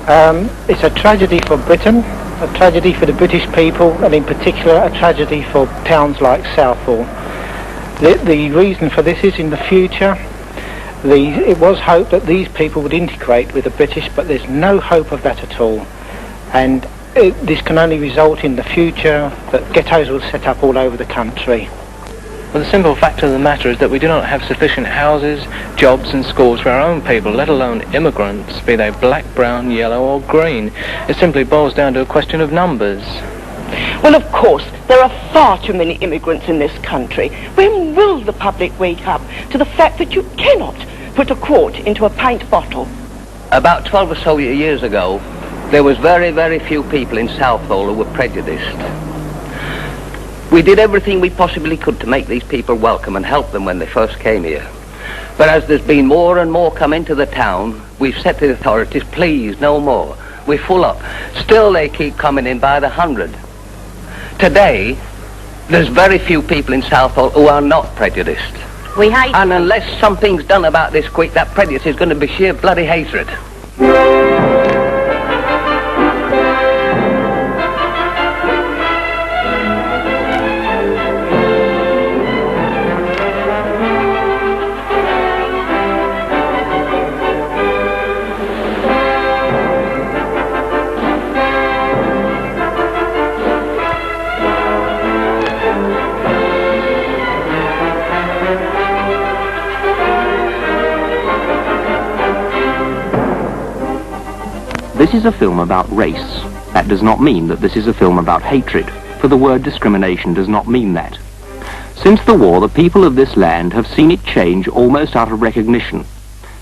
It's a tragedy for Britain, a tragedy for the British people, and in particular a tragedy for towns like Southall. The reason for this is in the future, it was hoped that these people would integrate with the British, but there's no hope of that at all. And this can only result in the future that ghettos will set up all over the country. Well, the simple fact of the matter is that we do not have sufficient houses, jobs and schools for our own people, let alone immigrants, be they black, brown, yellow or green. It simply boils down to a question of numbers. Well, of course, there are far too many immigrants in this country. When will the public wake up to the fact that you cannot put a quart into a pint bottle? About 12 or so years ago, there was very, very few people in Southall who were prejudiced. We did everything we possibly could to make these people welcome and help them when they first came here. But as there's been more and more come into the town, we've said to the authorities, please, no more. We're full up. Still they keep coming in by the 100. Today, there's very few people in Southall who are not prejudiced. We hate And unless something's done about this quick, that prejudice is going to be sheer bloody hatred. This is a film about race. That does not mean that this is a film about hatred, for the word discrimination does not mean that. Since the war, the people of this land have seen it change almost out of recognition.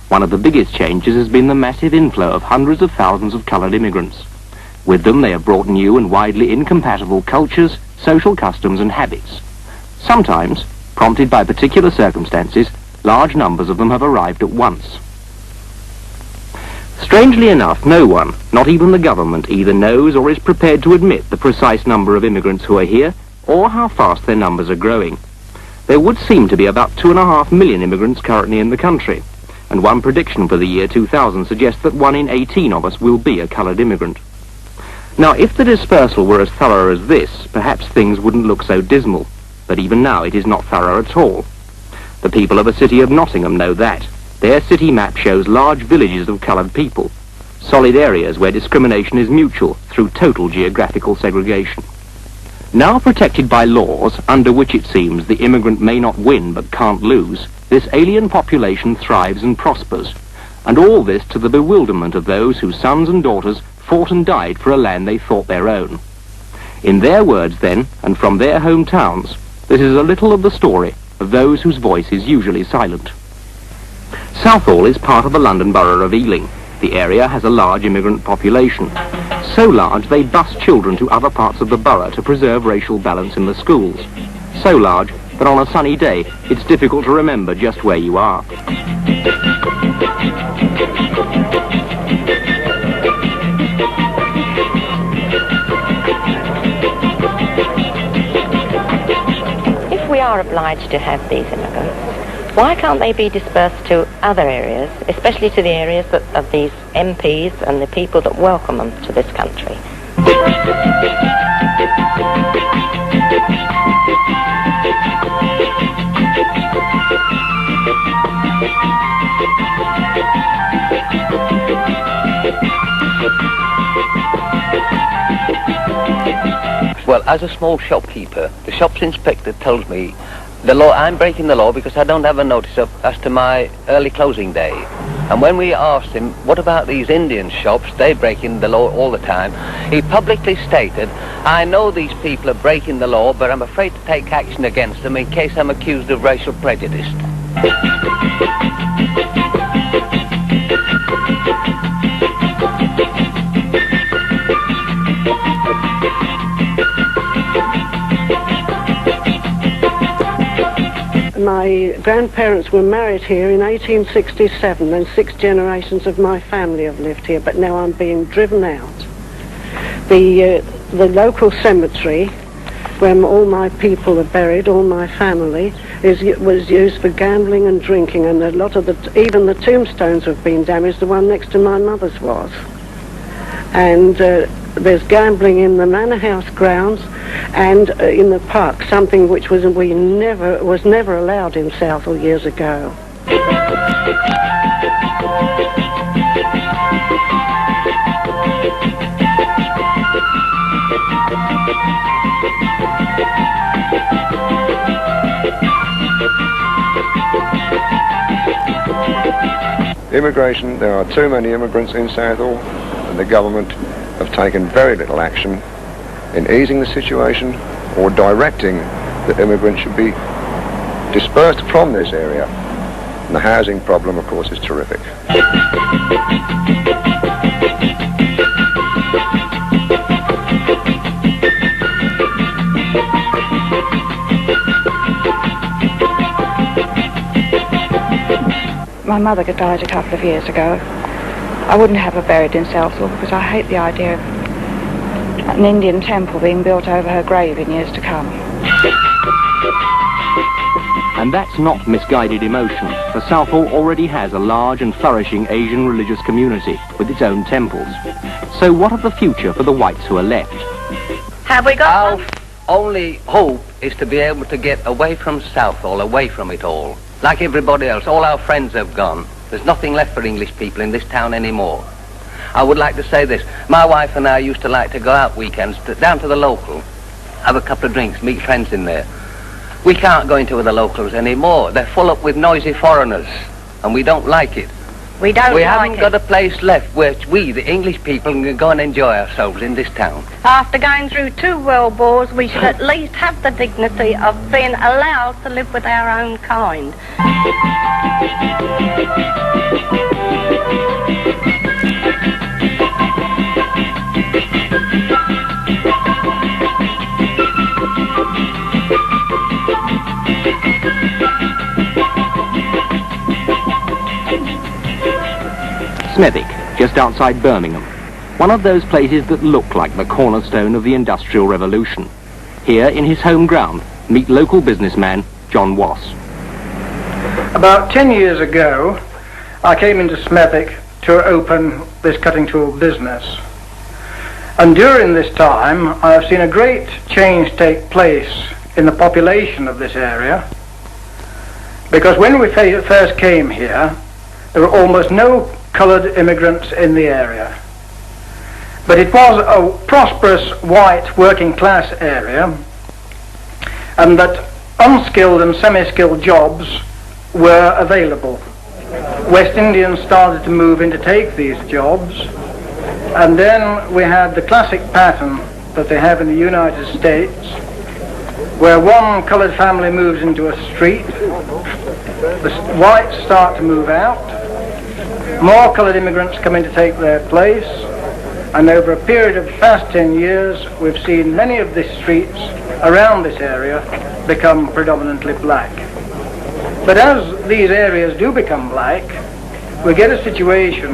One of the biggest changes has been the massive inflow of hundreds of thousands of coloured immigrants. With them they have brought new and widely incompatible cultures, social customs and habits. Sometimes, prompted by particular circumstances, large numbers of them have arrived at once. Strangely enough, no one, not even the government, either knows or is prepared to admit the precise number of immigrants who are here, or how fast their numbers are growing. There would seem to be about 2.5 million immigrants currently in the country, and one prediction for the year 2000 suggests that 1 in 18 of us will be a coloured immigrant. Now, if the dispersal were as thorough as this, perhaps things wouldn't look so dismal, but even now it is not thorough at all. The people of the city of Nottingham know that. Their city map shows large villages of coloured people, solid areas where discrimination is mutual through total geographical segregation. Now protected by laws under which it seems the immigrant may not win but can't lose, this alien population thrives and prospers, and all this to the bewilderment of those whose sons and daughters fought and died for a land they thought their own. In their words then, and from their hometowns, this is a little of the story of those whose voice is usually silent. Southall is part of the London Borough of Ealing. The area has a large immigrant population. So large they bus children to other parts of the borough to preserve racial balance in the schools. So large that on a sunny day it's difficult to remember just where you are. If we are obliged to have these immigrants, why can't they be dispersed to other areas, especially to the areas of these MPs and the people that welcome them to this country? Well, as a small shopkeeper, the shop's inspector tells me I'm breaking the law because I don't have a notice as to my early closing day. And when we asked him, what about these Indian shops, they're breaking the law all the time, he publicly stated, I know these people are breaking the law, but I'm afraid to take action against them in case I'm accused of racial prejudice. My grandparents were married here in 1867, and 6 generations of my family have lived here, but now I'm being driven out. The local cemetery, where all my people are buried, all my family, was used for gambling and drinking, and a lot of even the tombstones have been damaged. The one next to my mother's was. and there's gambling in the manor house grounds and in the park, something which was never allowed in Southall years ago. Immigration, there are too many immigrants in Southall, and the government have taken very little action in easing the situation or directing that immigrants should be dispersed from this area. And the housing problem, of course, is terrific. My mother died a couple of years ago. I wouldn't have her buried in Southall because I hate the idea of an Indian temple being built over her grave in years to come. And that's not misguided emotion, for Southall already has a large and flourishing Asian religious community with its own temples. So what of the future for the whites who are left? Have we got one? Our only hope is to be able to get away from Southall, away from it all. Like everybody else, all our friends have gone. There's nothing left for English people in this town anymore. I would like to say this. My wife and I used to like to go out weekends down to the local, have a couple of drinks, meet friends in there. We can't go into the locals anymore. They're full up with noisy foreigners, and we don't like it. We haven't got a place left where we, the English people, can go and enjoy ourselves in this town. After going through 2 world wars, we should at least have the dignity of being allowed to live with our own kind. Smethwick, just outside Birmingham. One of those places that look like the cornerstone of the Industrial Revolution. Here, in his home ground, meet local businessman John Wass. About 10 years ago, I came into Smethwick to open this cutting tool business. And during this time, I have seen a great change take place in the population of this area. Because when we first came here, there were almost no coloured immigrants in the area. But it was a prosperous white working class area, and that unskilled and semi-skilled jobs were available. West Indians started to move in to take these jobs, and then we had the classic pattern that they have in the United States, where one coloured family moves into a street, the whites start to move out, more coloured immigrants come in to take their place, and over a period of the past 10 years we've seen many of the streets around this area become predominantly black. But as these areas do become black, we get a situation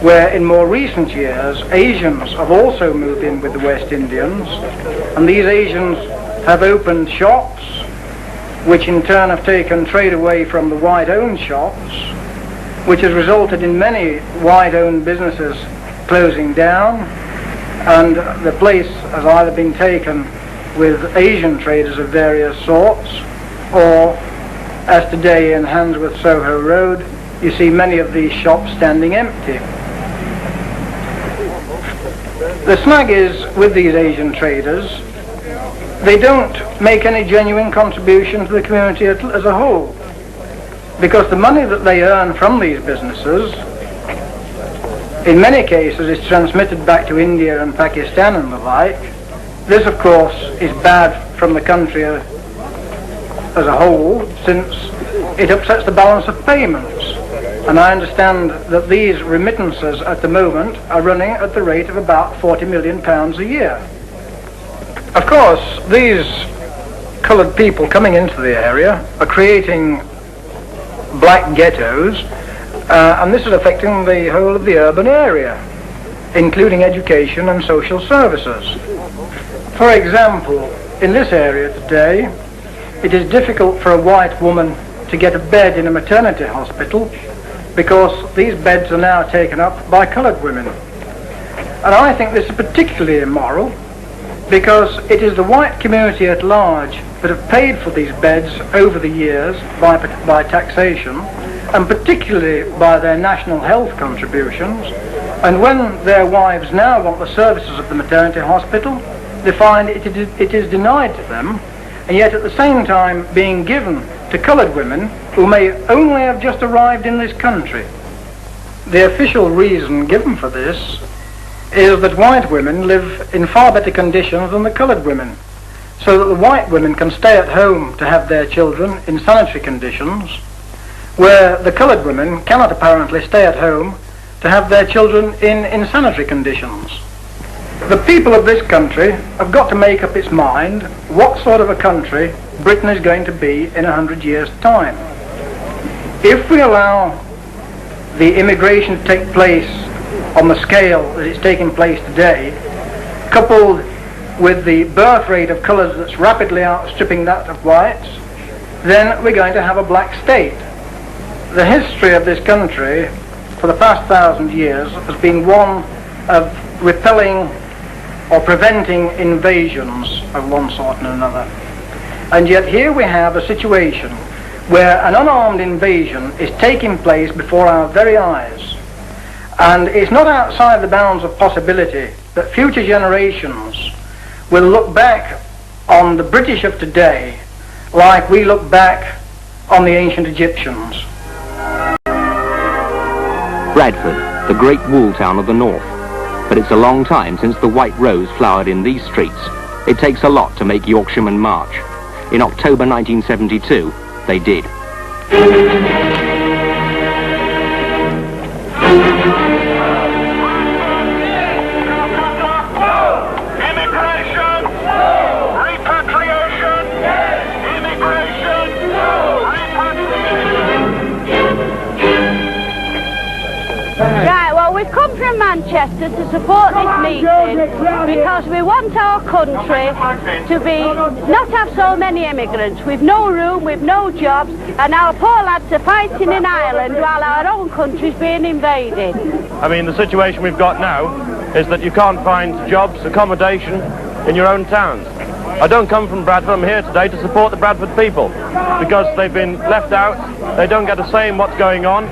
where in more recent years Asians have also moved in with the West Indians, and these Asians have opened shops which in turn have taken trade away from the white-owned shops, which has resulted in many white-owned businesses closing down, and the place has either been taken with Asian traders of various sorts, or as today in Handsworth Soho Road, you see many of these shops standing empty. The snag is with these Asian traders, they don't make any genuine contribution to the community as a whole, because the money that they earn from these businesses in many cases is transmitted back to India and Pakistan and the like. This of course is bad from the country as a whole, since it upsets the balance of payments, and I understand that these remittances at the moment are running at the rate of about £40 million a year. Of course these coloured people coming into the area are creating black ghettos, and this is affecting the whole of the urban area, including education and social services. For example, in this area today, it is difficult for a white woman to get a bed in a maternity hospital because these beds are now taken up by coloured women. And I think this is particularly immoral because it is the white community at large that have paid for these beds over the years by taxation, and particularly by their national health contributions. And when their wives now want the services of the maternity hospital, they find it is denied to them, and yet at the same time being given to coloured women who may only have just arrived in this country. The official reason given for this is that white women live in far better conditions than the coloured women, so that the white women can stay at home to have their children in sanitary conditions, where the coloured women cannot apparently stay at home to have their children in insanitary conditions. The people of this country have got to make up its mind what sort of a country Britain is going to be in 100 years' time. If we allow the immigration to take place on the scale that it's taking place today, coupled with the birth rate of colours that's rapidly outstripping that of whites, then we're going to have a black state. The history of this country for the past 1,000 years has been one of repelling or preventing invasions of one sort and another. And yet here we have a situation where an unarmed invasion is taking place before our very eyes. And it's not outside the bounds of possibility that future generations will look back on the British of today like we look back on the ancient Egyptians. Bradford, the great wool town of the north. But it's a long time since the white rose flowered in these streets. It takes a lot to make Yorkshiremen march. In October 1972, they did. Manchester to support this meeting because we want our country to be not have so many immigrants. We've no room, we've no jobs, and our poor lads are fighting in Ireland while our own country's being invaded. I mean, the situation we've got now is that you can't find jobs, accommodation in your own towns. I don't come from Bradford. I'm here today to support the Bradford people because they've been left out. They don't get a say in what's going on.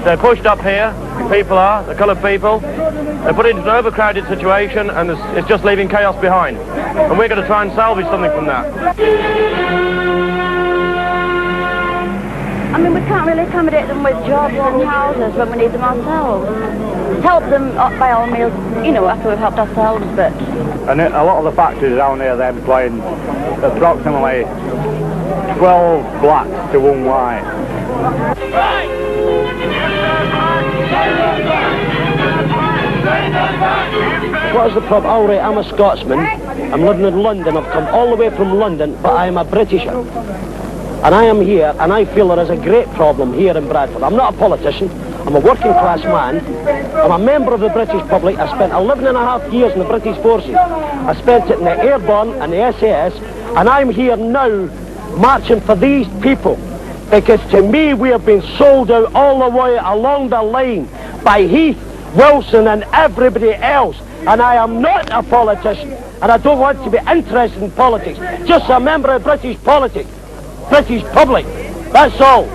They're pushed up here, people are, the coloured people. They're put into an overcrowded situation and it's just leaving chaos behind. And we're going to try and salvage something from that. I mean, we can't really accommodate them with jobs and houses when we need them ourselves. Help them by all means, you know, after we've helped ourselves, but... And a lot of the factories down here, they're employing approximately 12 blacks to 1 white. Right! What is the problem? All right, I'm a Scotsman. I'm living in London. I've come all the way from London, but I am a Britisher. And I am here, and I feel there is a great problem here in Bradford. I'm not a politician. I'm a working class man. I'm a member of the British public. I spent 11 and a half years in the British forces. I spent it in the Airborne and the SAS, and I'm here now marching for these people. Because to me, we have been sold out all the way along the line by Heath, Wilson and everybody else. And I am not a politician, and I don't want to be interested in politics. Just a member of British politics, British public. That's all.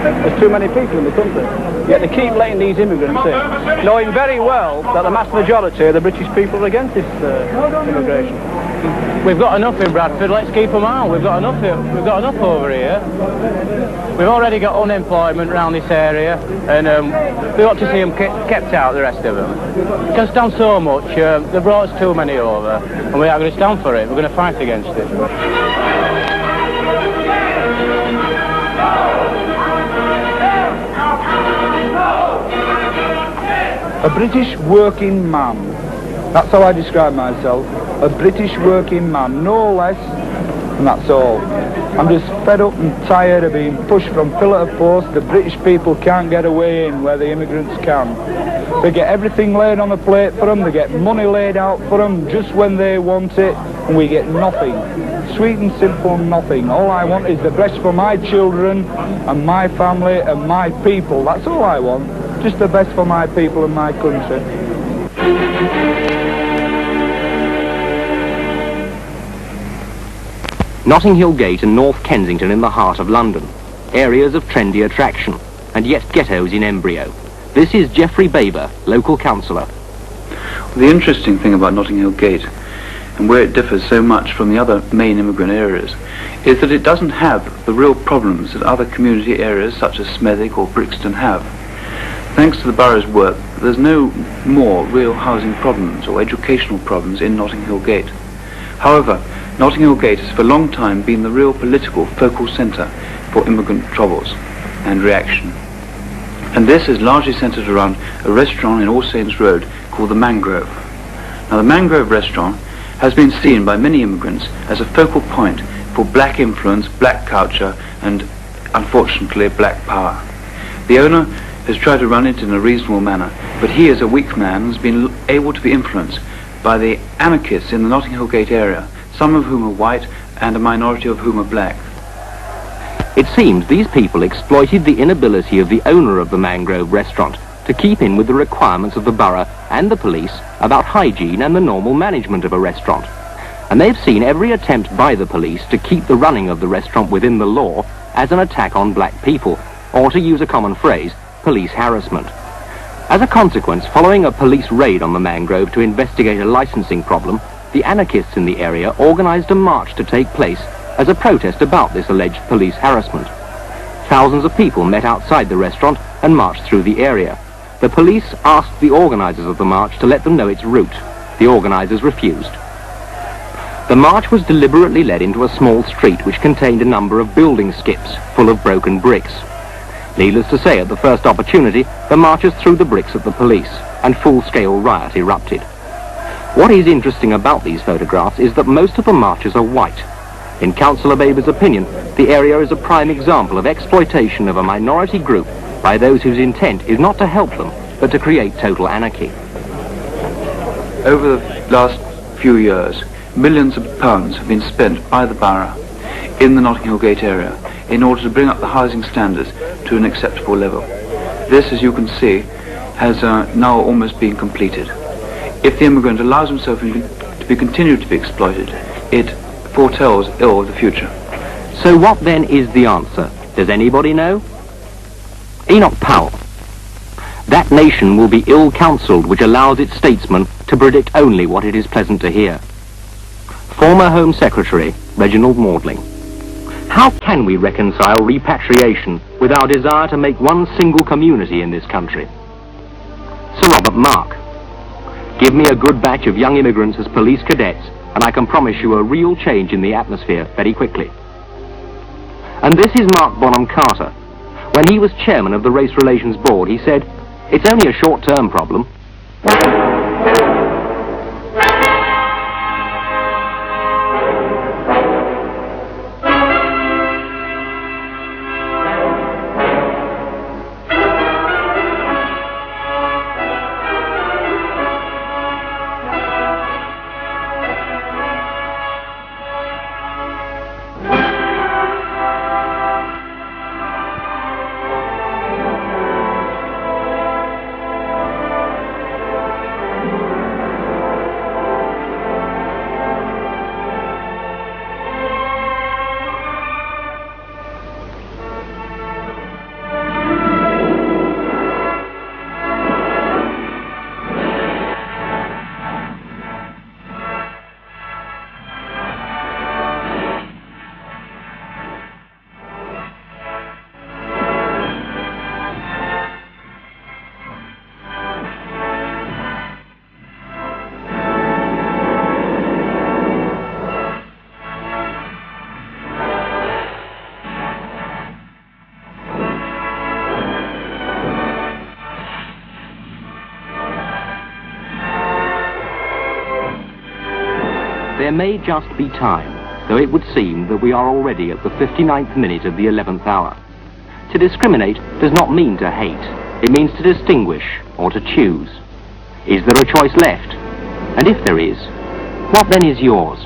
There's too many people in the country, yet they keep letting these immigrants in, knowing very well that the vast majority of the British people are against this immigration. We've got enough in Bradford, let's keep them out. We've got enough over here. We've already got unemployment around this area, and we ought to see them kept out, the rest of them. We can stand so much, they've brought us too many over, and we are going to stand for it. We're going to fight against it. A British working man. That's how I describe myself. A British working man, no less, and that's all. I'm just fed up and tired of being pushed from pillar to post. The British people can't get away in where the immigrants can. They get everything laid on a plate for them, they get money laid out for them just when they want it, and we get nothing. Sweet and simple nothing. All I want is the best for my children and my family and my people. That's all I want. just the best for my people and my country. Notting Hill Gate and North Kensington in the heart of London, areas of trendy attraction, and yet ghettos in embryo. This is Geoffrey Baber, local councillor. The interesting thing about Notting Hill Gate, and where it differs so much from the other main immigrant areas, is that it doesn't have the real problems that other community areas such as Smethwick or Brixton have. Thanks to the borough's work, there's no more real housing problems or educational problems in Notting Hill Gate. However, Notting Hill Gate has for a long time been the real political focal centre for immigrant troubles and reaction. And this is largely centred around a restaurant in All Saints Road called the Mangrove. Now the Mangrove restaurant has been seen by many immigrants as a focal point for black influence, black culture and unfortunately black power. The owner has tried to run it in a reasonable manner, but he as a weak man has been able to be influenced by the anarchists in the Notting Hill Gate area, some of whom are white and a minority of whom are black. It seems these people exploited the inability of the owner of the Mangrove restaurant to keep in with the requirements of the borough and the police about hygiene and the normal management of a restaurant. And they've seen every attempt by the police to keep the running of the restaurant within the law as an attack on black people, or to use a common phrase, police harassment. As a consequence, following a police raid on the Mangrove to investigate a licensing problem, the anarchists in the area organised a march to take place as a protest about this alleged police harassment. Thousands of people met outside the restaurant and marched through the area. The police asked the organisers of the march to let them know its route. The organisers refused. The march was deliberately led into a small street which contained a number of building skips full of broken bricks. Needless to say, at the first opportunity, the marchers threw the bricks at the police, and full-scale riot erupted. What is interesting about these photographs is that most of the marchers are white. In Councillor Baber's opinion, the area is a prime example of exploitation of a minority group by those whose intent is not to help them, but to create total anarchy. Over the last few years, millions of pounds have been spent by the borough in the Notting Hill Gate area in order to bring up the housing standards to an acceptable level. This, as you can see, has now almost been completed. If the immigrant allows himself to be continued to be exploited, it foretells ill of the future. So what then is the answer? Does anybody know? Enoch Powell. That nation will be ill-counselled which allows its statesmen to predict only what it is pleasant to hear. Former Home Secretary Reginald Maudling. How can we reconcile repatriation with our desire to make one single community in this country? Sir Robert Mark. Give me a good batch of young immigrants as police cadets, and I can promise you a real change in the atmosphere very quickly. And this is Mark Bonham Carter. When he was chairman of the Race Relations Board, he said, "It's only a short-term problem." There may just be time, though it would seem that we are already at the 59th minute of the 11th hour. To discriminate does not mean to hate. It means to distinguish or to choose. Is there a choice left? And if there is, what then is yours?